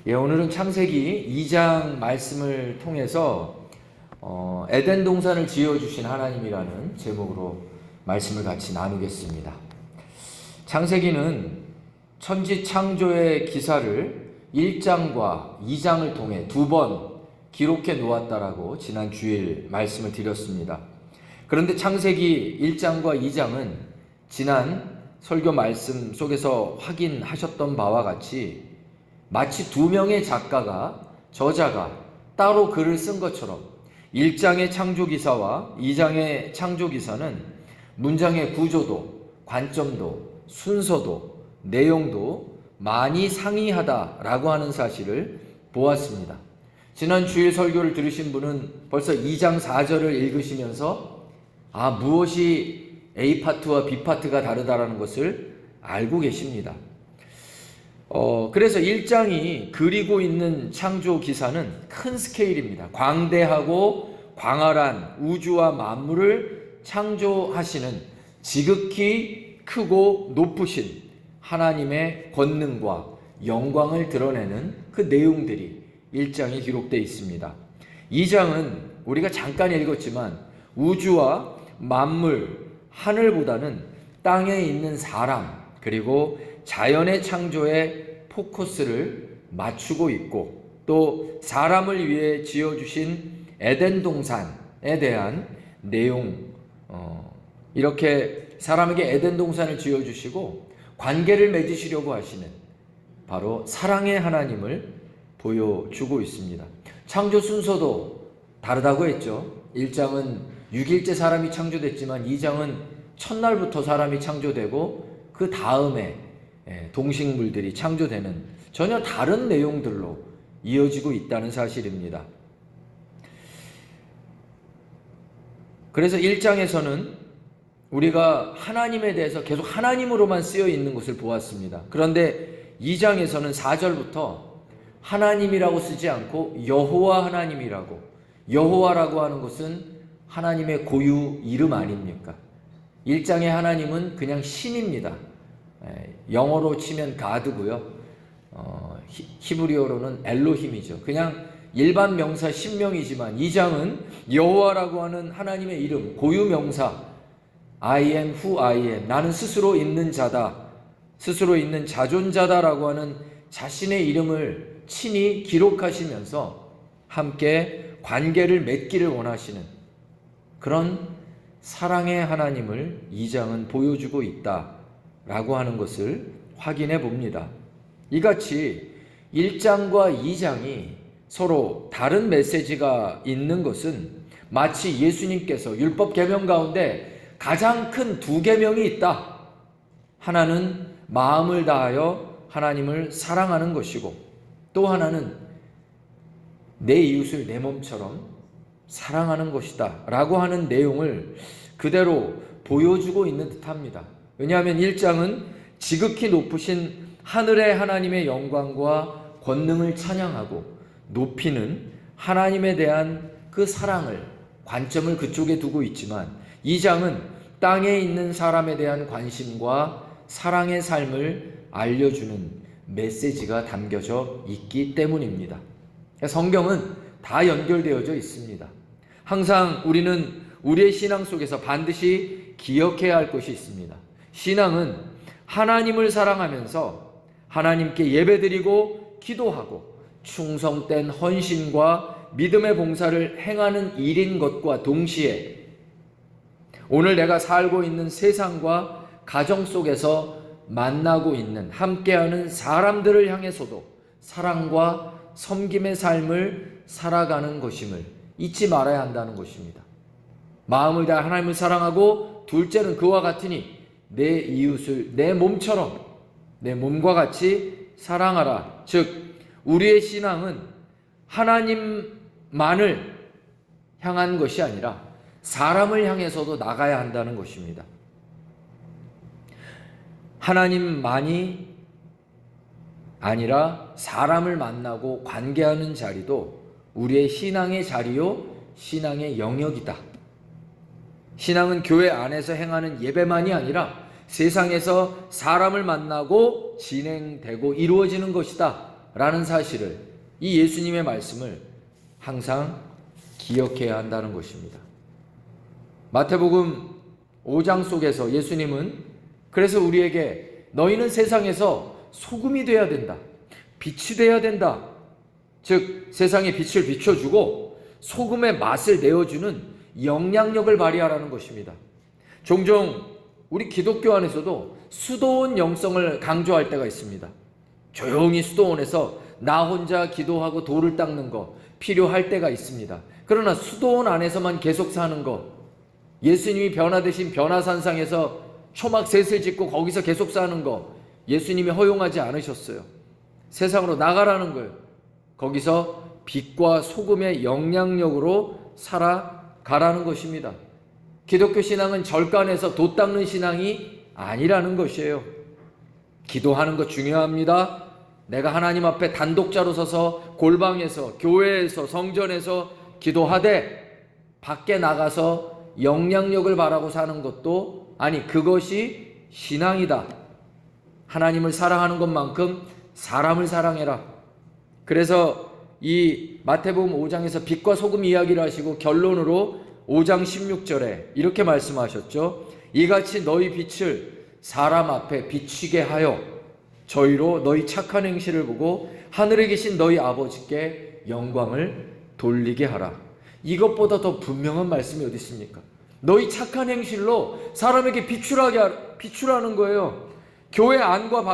오늘은 창세기 2장 말씀을 통해서 에덴 동산을 지어주신 하나님이라는 제목으로 말씀을 같이 나누겠습니다. 창세기는 천지 창조의 기사를 1장과 2장을 통해 두 번 기록해 놓았다라고 지난 주일 말씀을 드렸습니다. 그런데 창세기 1장과 2장은 지난 설교 말씀 속에서 확인하셨던 바와 같이 마치 두 명의 작가가, 저자가 따로 글을 쓴 것처럼 1장의 창조기사와 2장의 창조기사는 문장의 구조도, 관점도, 순서도, 내용도 많이 상이하다라고 하는 사실을 보았습니다. 지난 주일 설교를 들으신 분은 벌써 2장 4절을 읽으시면서 무엇이 A파트와 B파트가 다르다라는 것을 알고 계십니다. 그래서 1장이 그리고 있는 창조 기사는 큰 스케일입니다. 광대하고 광활한 우주와 만물을 창조하시는 지극히 크고 높으신 하나님의 권능과 영광을 드러내는 그 내용들이 1장에 기록되어 있습니다. 2장은 우리가 잠깐 읽었지만 우주와 만물, 하늘보다는 땅에 있는 사람, 그리고 자연의 창조에 포커스를 맞추고 있고 또 사람을 위해 지어주신 에덴 동산에 대한 내용, 이렇게 사람에게 에덴 동산을 지어주시고 관계를 맺으시려고 하시는 바로 사랑의 하나님을 보여주고 있습니다. 창조 순서도 다르다고 했죠. 1장은 6일째 사람이 창조됐지만 2장은 첫날부터 사람이 창조되고 그 다음에 동식물들이 창조되는 전혀 다른 내용들로 이어지고 있다는 사실입니다. 그래서 1장에서는 우리가 하나님에 대해서 계속 하나님으로만 쓰여 있는 것을 보았습니다. 그런데 2장에서는 4절부터 하나님이라고 쓰지 않고 여호와 하나님이라고, 여호와라고 하는 것은 하나님의 고유 이름 아닙니까? 1장의 하나님은 그냥 신입니다. 영어로 치면 가드고요. 히브리어로는 엘로힘이죠. 그냥 일반 명사 신명이지만 2장은 여호와라고 하는 하나님의 이름, 고유 명사, I am who I am, 나는 스스로 있는 자다, 스스로 있는 자존자다라고 하는 자신의 이름을 친히 기록하시면서 함께 관계를 맺기를 원하시는 그런 사랑의 하나님을 2장은 보여주고 있다라고 하는 것을 확인해 봅니다. 이같이 1장과 2장이 서로 다른 메시지가 있는 것은 마치 예수님께서 율법 계명 가운데 가장 큰 두 계명이 있다. 하나는 마음을 다하여 하나님을 사랑하는 것이고 또 하나는 내 이웃을 내 몸처럼 사랑하는 것이다 라고 하는 내용을 그대로 보여주고 있는 듯합니다. 왜냐하면 1장은 지극히 높으신 하늘의 하나님의 영광과 권능을 찬양하고 높이는 하나님에 대한 그 사랑을, 관점을 그쪽에 두고 있지만 2장은 땅에 있는 사람에 대한 관심과 사랑의 삶을 알려주는 메시지가 담겨져 있기 때문입니다. 성경은 다 연결되어져 있습니다. 항상 우리는 우리의 신앙 속에서 반드시 기억해야 할 것이 있습니다. 신앙은 하나님을 사랑하면서 하나님께 예배드리고 기도하고 충성된 헌신과 믿음의 봉사를 행하는 일인 것과 동시에 오늘 내가 살고 있는 세상과 가정 속에서 만나고 있는 함께하는 사람들을 향해서도 사랑과 섬김의 삶을 살아가는 것임을 잊지 말아야 한다는 것입니다. 마음을 다해 하나님을 사랑하고 둘째는 그와 같으니 내 이웃을 내 몸처럼, 내 몸과 같이 사랑하라. 즉 우리의 신앙은 하나님만을 향한 것이 아니라 사람을 향해서도 나가야 한다는 것입니다. 하나님만이 아니라 사람을 만나고 관계하는 자리도 우리의 신앙의 자리요, 신앙의 영역이다. 신앙은 교회 안에서 행하는 예배만이 아니라 세상에서 사람을 만나고 진행되고 이루어지는 것이다 라는 사실을, 이 예수님의 말씀을 항상 기억해야 한다는 것입니다. 마태복음 5장 속에서 예수님은 그래서 우리에게 너희는 세상에서 소금이 되어야 된다, 빛이 되어야 된다, 즉 세상에 빛을 비춰주고 소금의 맛을 내어주는 영향력을 발휘하라는 것입니다. 종종 우리 기독교 안에서도 수도원 영성을 강조할 때가 있습니다. 조용히 수도원에서 나 혼자 기도하고 돌을 닦는 거 필요할 때가 있습니다. 그러나 수도원 안에서만 계속 사는 거, 예수님이 변화되신 변화산상에서 초막 셋을 짓고 거기서 계속 사는 거 예수님이 허용하지 않으셨어요. 세상으로 나가라는 거예요. 거기서 빛과 소금의 영향력으로 살아가라는 것입니다. 기독교 신앙은 절간에서 돛 닦는 신앙이 아니라는 것이에요. 기도하는 거 중요합니다. 내가 하나님 앞에 단독자로 서서 골방에서, 교회에서, 성전에서 기도하되 밖에 나가서 영향력을 바라고 사는 것도, 아니 그것이 신앙이다. 하나님을 사랑하는 것만큼 사람을 사랑해라. 그래서 이 마태복음 5장에서 빛과 소금 이야기를 하시고 결론으로 5장 16절에 이렇게 말씀하셨죠. 이같이 너희 빛을 사람 앞에 비치게 하여 저희로 너희 착한 행실을 보고 하늘에 계신 너희 아버지께 영광을 돌리게 하라. 이것보다 더 분명한 말씀이 어디 있습니까? 너희 착한 행실로 사람에게 비추라는 거예요. 교회 안과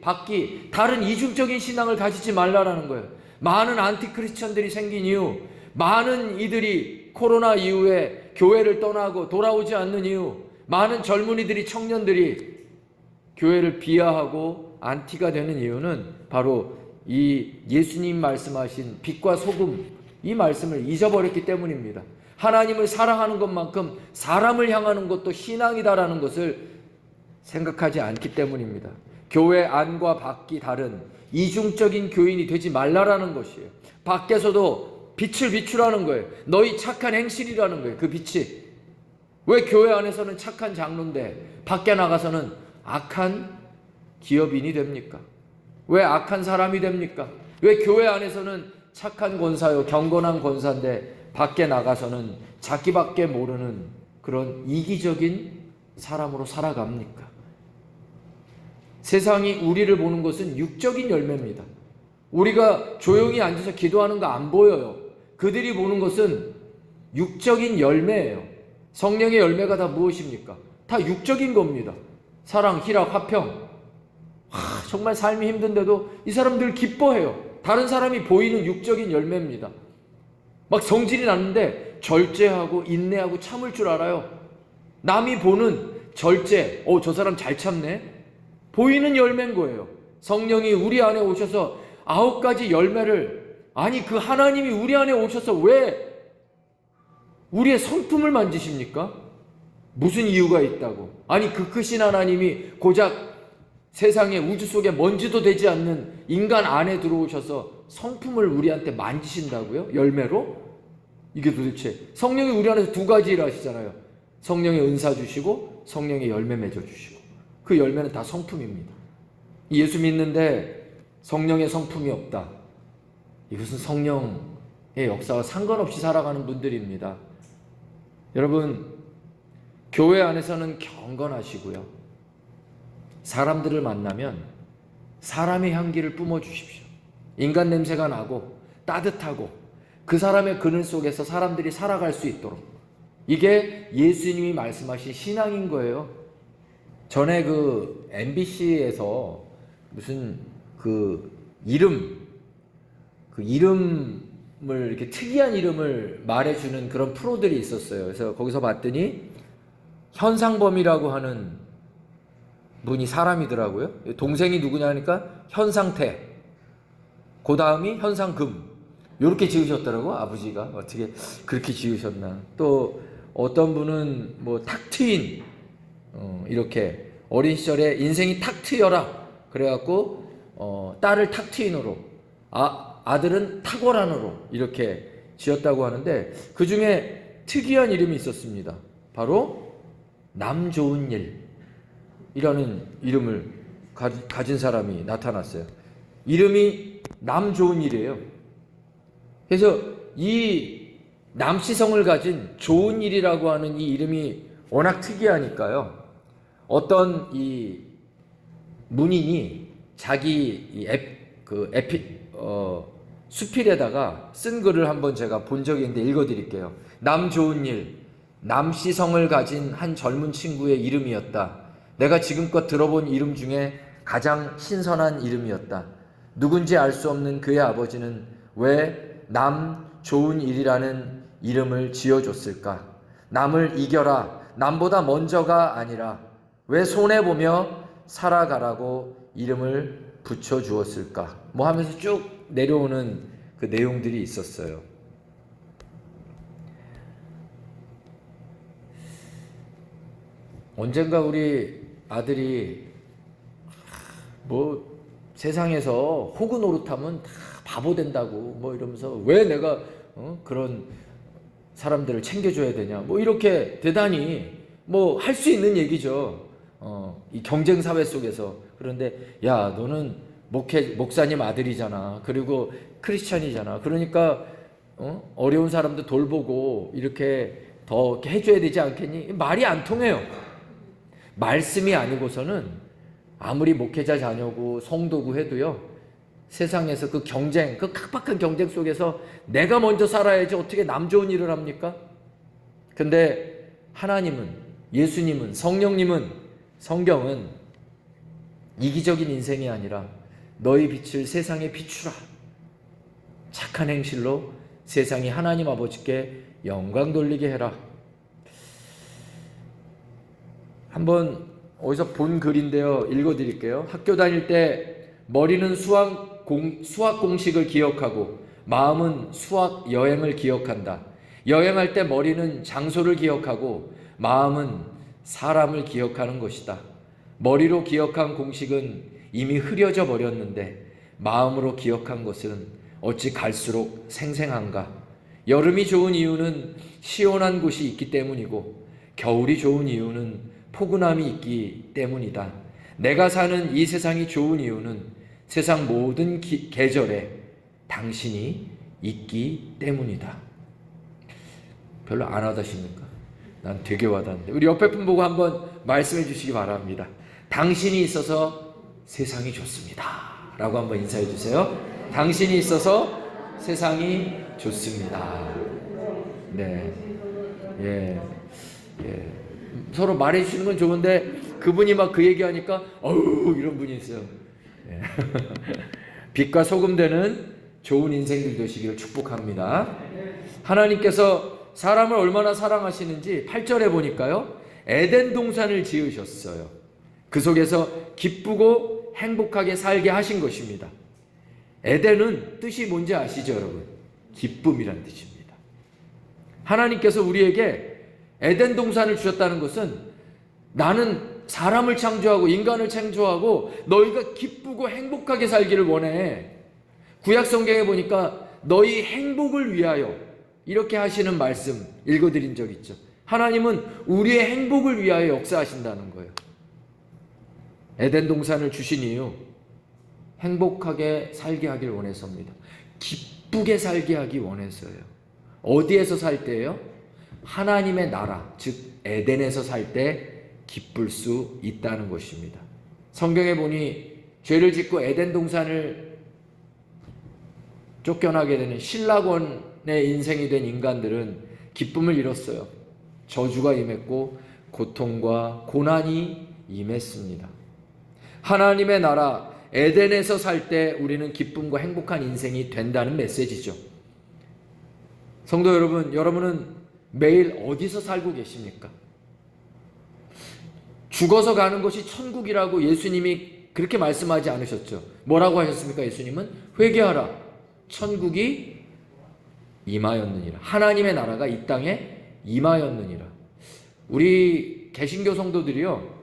밖이 다른 이중적인 신앙을 가지지 말라라는 거예요. 많은 안티크리스천들이 생긴 이유, 많은 이들이 코로나 이후에 교회를 떠나고 돌아오지 않는 이유, 많은 젊은이들이, 청년들이 교회를 비하하고 안티가 되는 이유는 바로 이 예수님 말씀하신 빛과 소금, 이 말씀을 잊어버렸기 때문입니다. 하나님을 사랑하는 것만큼 사람을 향하는 것도 신앙이다라는 것을 생각하지 않기 때문입니다. 교회 안과 밖이 다른 이중적인 교인이 되지 말라라는 것이에요. 밖에서도 빛을 비추라는 거예요. 너희 착한 행실이라는 거예요. 그 빛이. 왜 교회 안에서는 착한 장로인데 밖에 나가서는 악한 기업인이 됩니까? 왜 악한 사람이 됩니까? 왜 교회 안에서는 착한 권사요, 경건한 권사인데 밖에 나가서는 자기밖에 모르는 그런 이기적인 사람으로 살아갑니까? 세상이 우리를 보는 것은 육적인 열매입니다. 우리가 조용히 앉아서 기도하는 거 안 보여요. 그들이 보는 것은 육적인 열매예요. 성령의 열매가 다 무엇입니까? 다 육적인 겁니다. 사랑, 희락, 화평. 정말 삶이 힘든데도 이 사람들 기뻐해요. 다른 사람이 보이는 육적인 열매입니다. 막 성질이 났는데 절제하고 인내하고 참을 줄 알아요. 남이 보는 절제, 저 사람 잘 참네. 보이는 열매인 거예요. 성령이 우리 안에 오셔서 9가지 열매를, 아니 그 하나님이 우리 안에 오셔서 왜 우리의 성품을 만지십니까? 무슨 이유가 있다고? 아니 그 크신 하나님이 고작 세상에 우주 속에 먼지도 되지 않는 인간 안에 들어오셔서 성품을 우리한테 만지신다고요? 열매로? 이게 도대체 성령이 우리 안에서 2가지 일을 하시잖아요. 성령의 은사 주시고 성령의 열매 맺어 주시고, 그 열매는 다 성품입니다. 예수 믿는데 성령의 성품이 없다, 이것은 성령의 역사와 상관없이 살아가는 분들입니다. 여러분, 교회 안에서는 경건하시고요, 사람들을 만나면 사람의 향기를 뿜어주십시오. 인간 냄새가 나고 따뜻하고 그 사람의 그늘 속에서 사람들이 살아갈 수 있도록, 이게 예수님이 말씀하신 신앙인 거예요. 전에 그 MBC에서 무슨 이름을 이렇게 특이한 이름을 말해주는 그런 프로들이 있었어요. 그래서 거기서 봤더니 현상범이라고 하는 분이 사람이더라고요. 동생이 누구냐 하니까 현상태, 그 다음이 현상금, 이렇게 지으셨더라고. 아버지가 어떻게 그렇게 지으셨나. 또 어떤 분은 뭐 탁 트인, 이렇게 어린 시절에 인생이 탁 트여라 그래갖고 딸을 탁 트인으로, 아들은 탁월한으로 이렇게 지었다고 하는데, 그 중에 특이한 이름이 있었습니다. 바로 남 좋은 일이라는 이름을 가진 사람이 나타났어요. 이름이 남좋은일이에요. 그래서 이 남시성을 가진 좋은일이라고 하는 이 이름이 워낙 특이하니까요. 어떤 이 문인이 자기 수필에다가 쓴 글을 한번 제가 본 적이 있는데 읽어드릴게요. 남좋은일, 남시성을 가진 한 젊은 친구의 이름이었다. 내가 지금껏 들어본 이름 중에 가장 신선한 이름이었다. 누군지 알 수 없는 그의 아버지는 왜 남좋은일이라는 이름을 지어줬을까? 남을 이겨라, 남보다 먼저가 아니라 왜 손해보며 살아가라고 이름을 붙여주었을까? 뭐 하면서 쭉 내려오는 그 내용들이 있었어요. 언젠가 우리 아들이 뭐 세상에서 호구 노릇하면 다 바보 된다고 뭐 이러면서 왜 내가 그런 사람들을 챙겨줘야 되냐 뭐 이렇게 대단히 뭐 할 수 있는 얘기죠. 이 경쟁 사회 속에서. 그런데 야, 너는 목사님 아들이잖아. 그리고 크리스찬이잖아. 그러니까 어려운 사람들 돌보고 이렇게 더 이렇게 해줘야 되지 않겠니? 말이 안 통해요. 말씀이 아니고서는 아무리 목회자 자녀고 성도고 해도요, 세상에서 그 경쟁, 그 각박한 경쟁 속에서 내가 먼저 살아야지 어떻게 남 좋은 일을 합니까? 근데 하나님은, 예수님은, 성령님은, 성경은 이기적인 인생이 아니라 너희 빛을 세상에 비추라. 착한 행실로 세상이 하나님 아버지께 영광 돌리게 해라. 한번 어디서 본 글인데요. 읽어드릴게요. 학교 다닐 때 머리는 수학 공식을 기억하고 마음은 수학 여행을 기억한다. 여행할 때 머리는 장소를 기억하고 마음은 사람을 기억하는 것이다. 머리로 기억한 공식은 이미 흐려져 버렸는데 마음으로 기억한 것은 어찌 갈수록 생생한가. 여름이 좋은 이유는 시원한 곳이 있기 때문이고 겨울이 좋은 이유는 포근함이 있기 때문이다. 내가 사는 이 세상이 좋은 이유는 세상 모든 계절에 당신이 있기 때문이다. 별로 안 와닿으십니까? 난 되게 와닿는데. 우리 옆에 분 보고 한번 말씀해 주시기 바랍니다. 당신이 있어서 세상이 좋습니다. 라고 한번 인사해 주세요. 당신이 있어서 세상이 좋습니다. 네. 예. 예. 서로 말해 주시는 건 좋은데 그분이 막 그 얘기하니까 어우 이런 분이 있어요. 예. 빛과 소금 되는 좋은 인생들 되시기를 축복합니다. 하나님께서 사람을 얼마나 사랑하시는지 8절에 보니까요. 에덴 동산을 지으셨어요. 그 속에서 기쁘고 행복하게 살게 하신 것입니다. 에덴은 뜻이 뭔지 아시죠, 여러분? 기쁨이란 뜻입니다. 하나님께서 우리에게 에덴 동산을 주셨다는 것은 나는 사람을 창조하고 인간을 창조하고 너희가 기쁘고 행복하게 살기를 원해. 구약 성경에 보니까 너희 행복을 위하여 이렇게 하시는 말씀 읽어드린 적 있죠. 하나님은 우리의 행복을 위하여 역사하신다는 거예요. 에덴 동산을 주신 이유 행복하게 살게 하길 원해서입니다. 기쁘게 살게 하기 원해서예요. 어디에서 살 때예요? 하나님의 나라, 즉 에덴에서 살 때 기쁠 수 있다는 것입니다. 성경에 보니 죄를 짓고 에덴 동산을 쫓겨나게 되는 신라권의 인생이 된 인간들은 기쁨을 잃었어요. 저주가 임했고 고통과 고난이 임했습니다. 하나님의 나라 에덴에서 살 때 우리는 기쁨과 행복한 인생이 된다는 메시지죠. 성도 여러분, 여러분은 매일 어디서 살고 계십니까? 죽어서 가는 것이 천국이라고 예수님이 그렇게 말씀하지 않으셨죠? 뭐라고 하셨습니까? 예수님은 회개하라. 천국이 임하였느니라. 하나님의 나라가 이 땅에 임하였느니라. 우리 개신교 성도들이요,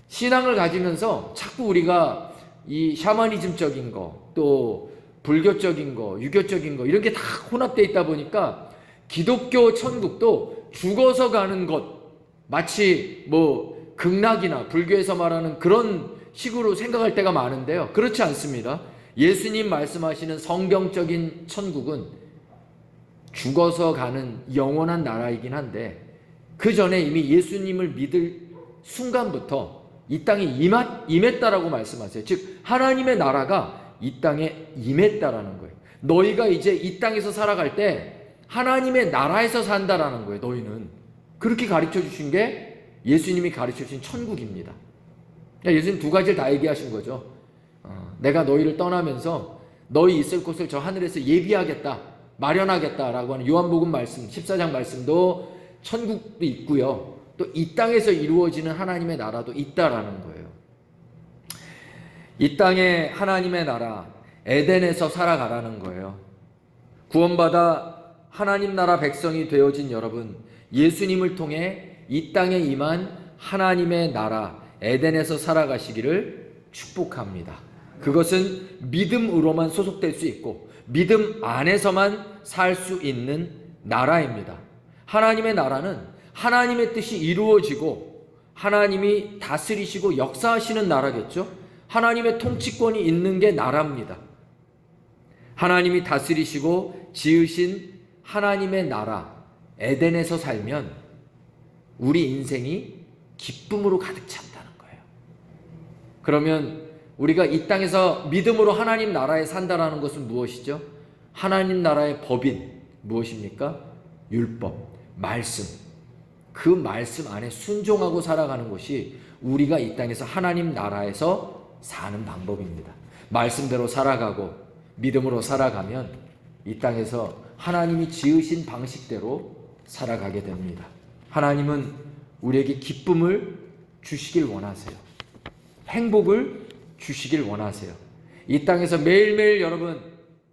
신앙을 가지면서 자꾸 우리가 이 샤머니즘적인 거, 또 불교적인 거, 유교적인 거 이런 게 다 혼합되어 있다 보니까 기독교 천국도 죽어서 가는 것, 마치 뭐 극락이나 불교에서 말하는 그런 식으로 생각할 때가 많은데요. 그렇지 않습니다. 예수님 말씀하시는 성경적인 천국은 죽어서 가는 영원한 나라이긴 한데 그 전에 이미 예수님을 믿을 순간부터 이 땅에 임했다라고 말씀하세요. 즉 하나님의 나라가 이 땅에 임했다라는 거예요. 너희가 이제 이 땅에서 살아갈 때 하나님의 나라에서 산다라는 거예요. 너희는 그렇게 가르쳐 주신 게 예수님이 가르쳐 주신 천국입니다. 예수님 두 가지를 다 얘기하신 거죠. 내가 너희를 떠나면서 너희 있을 곳을 저 하늘에서 예비하겠다, 마련하겠다라고 하는 요한복음 말씀 14장 말씀도 천국도 있고요. 또 이 땅에서 이루어지는 하나님의 나라도 있다라는 거예요. 이 땅에 하나님의 나라 에덴에서 살아가라는 거예요. 구원받아 하나님 나라 백성이 되어진 여러분, 예수님을 통해 이 땅에 임한 하나님의 나라 에덴에서 살아가시기를 축복합니다. 그것은 믿음으로만 소속될 수 있고 믿음 안에서만 살 수 있는 나라입니다. 하나님의 나라는 하나님의 뜻이 이루어지고 하나님이 다스리시고 역사하시는 나라겠죠. 하나님의 통치권이 있는 게 나라입니다. 하나님이 다스리시고 지으신 하나님의 나라 에덴에서 살면 우리 인생이 기쁨으로 가득 찬다는 거예요. 그러면 우리가 이 땅에서 믿음으로 하나님 나라에 산다라는 것은 무엇이죠? 하나님 나라의 법인 무엇입니까? 율법, 말씀. 그 말씀 안에 순종하고 살아가는 것이 우리가 이 땅에서 하나님 나라에서 사는 방법입니다. 말씀대로 살아가고 믿음으로 살아가면 이 땅에서 하나님이 지으신 방식대로 살아가게 됩니다. 하나님은 우리에게 기쁨을 주시길 원하세요. 행복을 주시길 원하세요. 이 땅에서 매일매일 여러분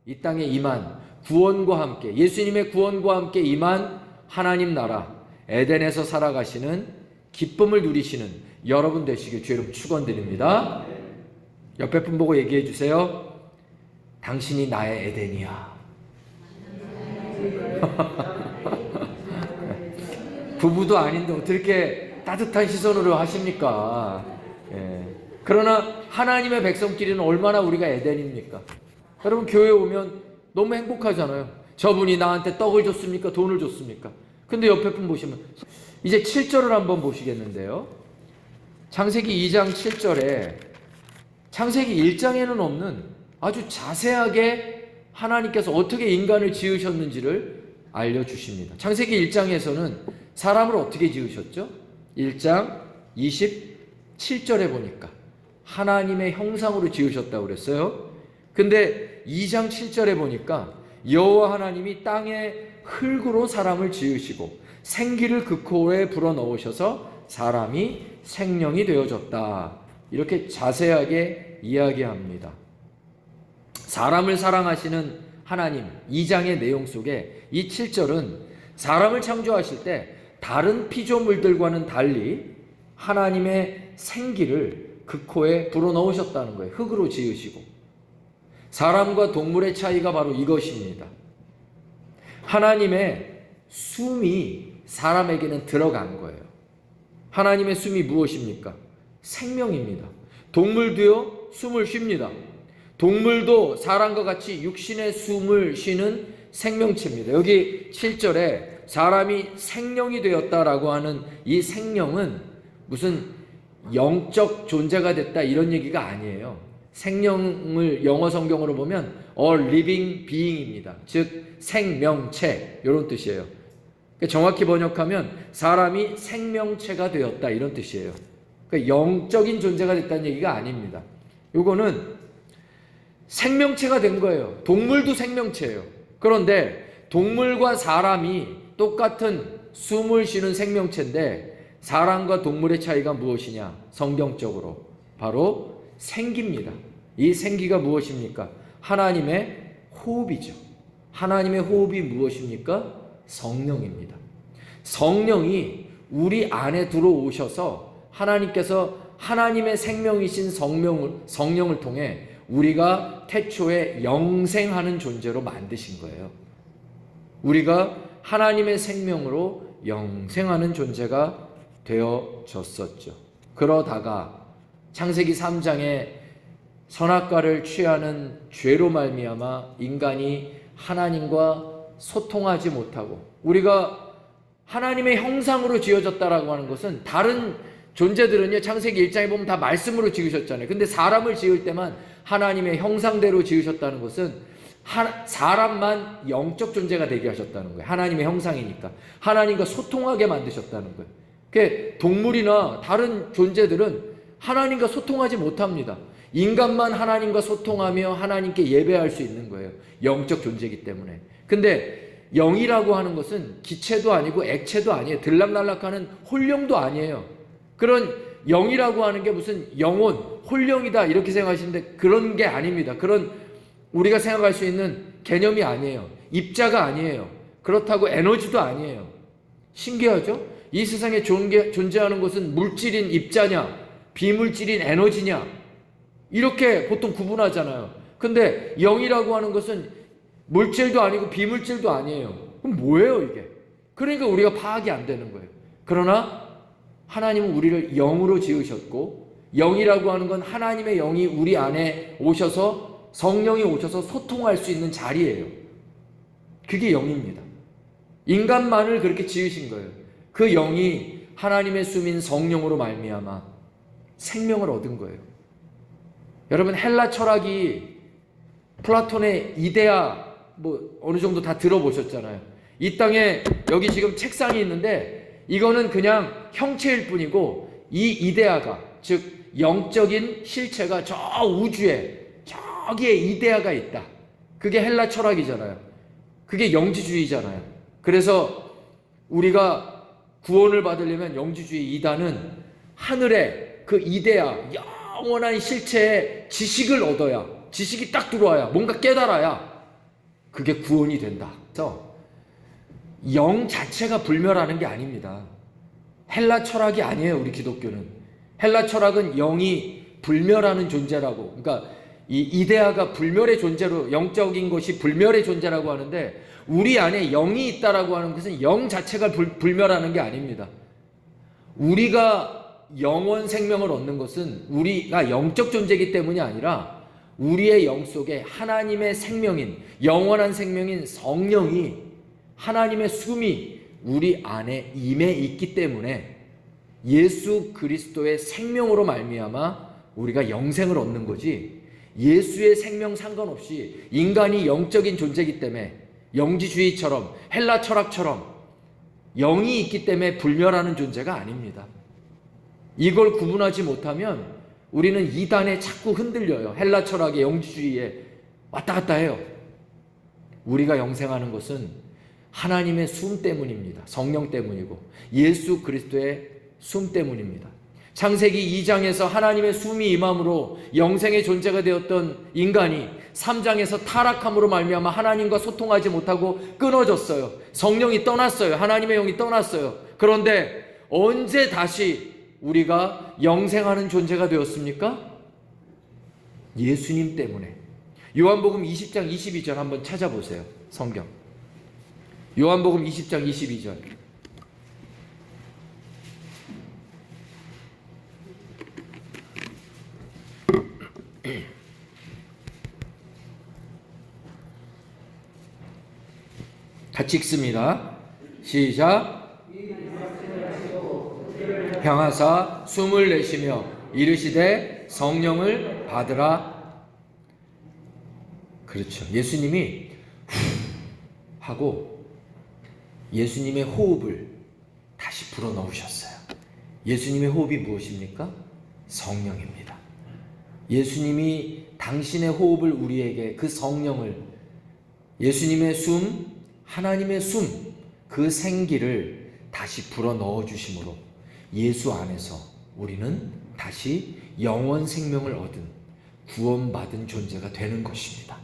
이 땅에 임한 구원과 함께 예수님의 구원과 함께 임한 하나님 나라 에덴에서 살아가시는 기쁨을 누리시는 여러분 되시길 주의 이름 축원드립니다. 옆에 분 보고 얘기해 주세요. 당신이 나의 에덴이야. 부부도 아닌데 어떻게 이렇게 따뜻한 시선으로 하십니까? 예. 그러나 하나님의 백성끼리는 얼마나 우리가 에덴입니까? 여러분 교회 오면 너무 행복하잖아요. 저분이 나한테 떡을 줬습니까? 돈을 줬습니까? 근데 옆에 분 보시면 이제 7절을 한번 보시겠는데요. 창세기 2장 7절에 창세기 1장에는 없는 아주 자세하게 하나님께서 어떻게 인간을 지으셨는지를 알려주십니다. 창세기 1장에서는 사람을 어떻게 지으셨죠? 1장 27절에 보니까 하나님의 형상으로 지으셨다고 그랬어요. 근데 2장 7절에 보니까 여호와 하나님이 땅에 흙으로 사람을 지으시고 생기를 그 코에 불어넣으셔서 사람이 생명이 되어졌다. 이렇게 자세하게 이야기합니다. 사람을 사랑하시는 하나님 2장의 내용 속에 이 7절은 사람을 창조하실 때 다른 피조물들과는 달리 하나님의 생기를 그 코에 불어넣으셨다는 거예요. 흙으로 지으시고. 사람과 동물의 차이가 바로 이것입니다. 하나님의 숨이 사람에게는 들어간 거예요. 하나님의 숨이 무엇입니까? 생명입니다. 동물도요, 숨을 쉽니다. 동물도 사람과 같이 육신의 숨을 쉬는 생명체입니다. 여기 7절에 사람이 생명이 되었다라고 하는 이 생명은 무슨 영적 존재가 됐다 이런 얘기가 아니에요. 생명을 영어 성경으로 보면 a living being입니다. 즉 생명체 이런 뜻이에요. 정확히 번역하면 사람이 생명체가 되었다 이런 뜻이에요. 그러니까 영적인 존재가 됐다는 얘기가 아닙니다. 요거는 생명체가 된 거예요. 동물도 생명체예요. 그런데 동물과 사람이 똑같은 숨을 쉬는 생명체인데 사람과 동물의 차이가 무엇이냐? 성경적으로 바로 생기입니다. 이 생기가 무엇입니까? 하나님의 호흡이죠. 하나님의 호흡이 무엇입니까? 성령입니다. 성령이 우리 안에 들어오셔서 하나님께서 하나님의 생명이신 성령을 통해 우리가 태초에 영생하는 존재로 만드신 거예요. 우리가 하나님의 생명으로 영생하는 존재가 되어졌었죠. 그러다가 창세기 3장에 선악과를 취하는 죄로 말미암아 인간이 하나님과 소통하지 못하고, 우리가 하나님의 형상으로 지어졌다라고 하는 것은, 다른 존재들은요 창세기 1장에 보면 다 말씀으로 지으셨잖아요. 근데 사람을 지을 때만 하나님의 형상대로 지으셨다는 것은 사람만 영적 존재가 되게 하셨다는 거예요. 하나님의 형상이니까 하나님과 소통하게 만드셨다는 거예요. 그러니까 동물이나 다른 존재들은 하나님과 소통하지 못합니다. 인간만 하나님과 소통하며 하나님께 예배할 수 있는 거예요. 영적 존재이기 때문에. 근데 영이라고 하는 것은 기체도 아니고 액체도 아니에요. 들락날락하는 홀령도 아니에요. 그런 영이라고 하는 게 무슨 영혼, 홀령이다 이렇게 생각하시는데 그런 게 아닙니다. 그런 우리가 생각할 수 있는 개념이 아니에요. 입자가 아니에요. 그렇다고 에너지도 아니에요. 신기하죠? 이 세상에 존재하는 것은 물질인 입자냐, 비물질인 에너지냐, 이렇게 보통 구분하잖아요. 근데 영이라고 하는 것은 물질도 아니고 비물질도 아니에요. 그럼 뭐예요 이게? 그러니까 우리가 파악이 안 되는 거예요. 그러나 하나님은 우리를 영으로 지으셨고, 영이라고 하는 건 하나님의 영이 우리 안에 오셔서, 성령이 오셔서 소통할 수 있는 자리예요. 그게 영입니다. 인간만을 그렇게 지으신 거예요. 그 영이 하나님의 숨인 성령으로 말미암아 생명을 얻은 거예요. 여러분, 헬라 철학이 플라톤의 이데아 어느 정도 다 들어보셨잖아요. 이 땅에 여기 지금 책상이 있는데 이거는 그냥 형체일 뿐이고, 이 이데아가, 즉 영적인 실체가 저 우주에, 저기에 이데아가 있다. 그게 헬라 철학이잖아요. 그게 영지주의잖아요. 그래서 우리가 구원을 받으려면 영지주의 이단은 하늘에 그 이데아, 영원한 실체의 지식을 얻어야, 지식이 딱 들어와야, 뭔가 깨달아야 그게 구원이 된다. 그래서 영 자체가 불멸하는 게 아닙니다. 헬라 철학이 아니에요, 우리 기독교는. 헬라 철학은 영이 불멸하는 존재라고, 그러니까 이 이데아가 불멸의 존재로, 영적인 것이 불멸의 존재라고 하는데, 우리 안에 영이 있다라고 하는 것은 영 자체가 불멸하는 게 아닙니다. 우리가 영원 생명을 얻는 것은 우리가 영적 존재이기 때문이 아니라 우리의 영 속에 하나님의 생명인, 영원한 생명인 성령이, 하나님의 숨이 우리 안에 임해 있기 때문에 예수 그리스도의 생명으로 말미암아 우리가 영생을 얻는 거지, 예수의 생명 상관없이 인간이 영적인 존재이기 때문에, 영지주의처럼 헬라 철학처럼 영이 있기 때문에 불멸하는 존재가 아닙니다. 이걸 구분하지 못하면 우리는 이단에 자꾸 흔들려요. 헬라 철학의 영지주의에 왔다 갔다 해요. 우리가 영생하는 것은 하나님의 숨 때문입니다. 성령 때문이고 예수 그리스도의 숨 때문입니다. 창세기 2장에서 하나님의 숨이 임함으로 영생의 존재가 되었던 인간이 3장에서 타락함으로 말미암아 하나님과 소통하지 못하고 끊어졌어요. 성령이 떠났어요. 하나님의 영이 떠났어요. 그런데 언제 다시 우리가 영생하는 존재가 되었습니까? 예수님 때문에. 요한복음 20장 22절 한번 찾아보세요. 성경. 요한복음 20장 22절. 같이 읽습니다. 시작. 향하사 숨을 내쉬며 이르시되 성령을 받으라. 그렇죠. 예수님이 후 하고 예수님의 호흡을 다시 불어넣으셨어요. 예수님의 호흡이 무엇입니까? 성령입니다. 예수님이 당신의 호흡을 우리에게, 그 성령을, 예수님의 숨, 하나님의 숨, 그 생기를 다시 불어넣어 주심으로 예수 안에서 우리는 다시 영원 생명을 얻은, 구원받은 존재가 되는 것입니다.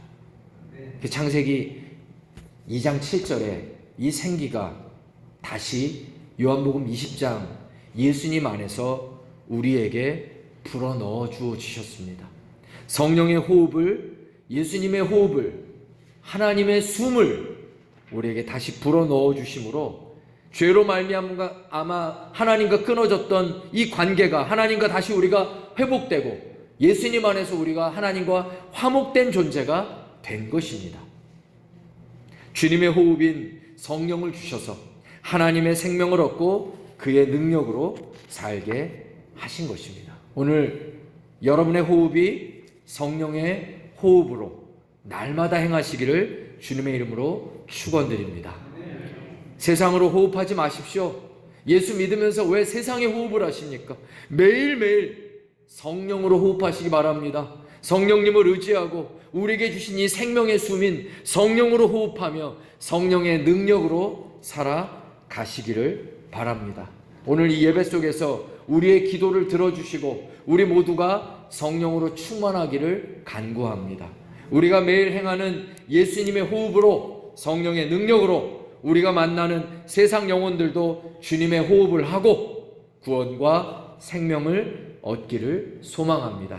창세기 2장 7절에 이 생기가 다시 요한복음 20장 예수님 안에서 우리에게 불어넣어 주어지셨습니다. 성령의 호흡을, 예수님의 호흡을, 하나님의 숨을 우리에게 다시 불어넣어 주심으로 죄로 말미암아 하나님과 끊어졌던 이 관계가, 하나님과 다시 우리가 회복되고 예수님 안에서 우리가 하나님과 화목된 존재가 된 것입니다. 주님의 호흡인 성령을 주셔서 하나님의 생명을 얻고 그의 능력으로 살게 하신 것입니다. 오늘 여러분의 호흡이 성령의 호흡으로 날마다 행하시기를 주님의 이름으로 축원드립니다. 세상으로 호흡하지 마십시오. 예수 믿으면서 왜 세상에 호흡을 하십니까? 매일매일 성령으로 호흡하시기 바랍니다. 성령님을 의지하고 우리에게 주신 이 생명의 숨인 성령으로 호흡하며 성령의 능력으로 살아가시기를 바랍니다. 오늘 이 예배 속에서 우리의 기도를 들어주시고 우리 모두가 성령으로 충만하기를 간구합니다. 우리가 매일 행하는 예수님의 호흡으로 성령의 능력으로 우리가 만나는 세상 영혼들도 주님의 호흡을 하고 구원과 생명을 얻기를 소망합니다.